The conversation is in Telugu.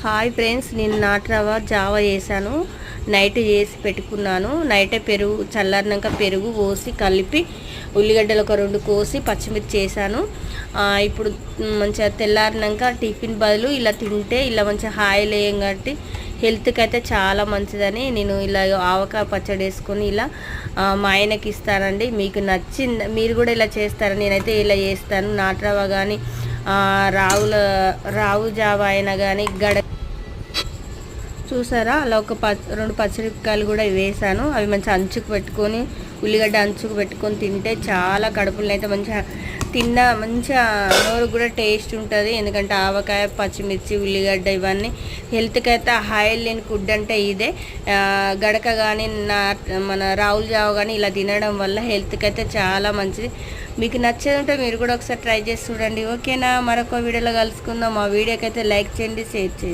హాయ్ ఫ్రెండ్స్, నేను నాటు రవ్వ జావా చేశాను. నైట్ చేసి పెట్టుకున్నాను. నైటే పెరుగు చల్లారినాక పెరుగు పోసి కలిపి ఉల్లిగడ్డలు ఒక 2 కోసి పచ్చిమిర్చి చేశాను. ఇప్పుడు మంచిగా తెల్లారినాక టిఫిన్ బదులు ఇలా తింటే ఇలా మంచిగా హాయిల్ వేయం కాబట్టి హెల్త్కి అయితే చాలా మంచిదని నేను ఇలా ఆవకాయ పచ్చడి వేసుకొని ఇలా మా ఆయనకి ఇస్తానండి. మీకు నచ్చింది, మీరు కూడా ఇలా చేస్తారా? నేనైతే ఇలా చేస్తాను. నాటు రవ్వ కానీ రావు జావా అయినా కానీ చూసారా, అలా ఒక 2 పచ్చిమిరపకాయలు కూడా వేసాను. అవి మంచిగా అంచుకు పెట్టుకొని ఉల్లిగడ్డ అంచుకు పెట్టుకొని తింటే చాలా కడుపులో అయితే మంచిగా నోరు కూడా టేస్ట్ ఉంటుంది. ఎందుకంటే ఆవకాయ, పచ్చిమిర్చి, ఉల్లిగడ్డ ఇవన్నీ హెల్త్కి అయితే హాయిల్ లేని ఫుడ్ అంటే ఇదే. గడక కానీ మన రావుల జావ కానీ ఇలా తినడం వల్ల హెల్త్కి అయితే చాలా మంచిది. మీకు నచ్చేది ఉంటే మీరు కూడా ఒకసారి ట్రై చేసి చూడండి. ఓకేనా? మరొక వీడియోలో కలుసుకుందాం. ఆ వీడియోకి అయితే లైక్ చేయండి, షేర్ చేయండి.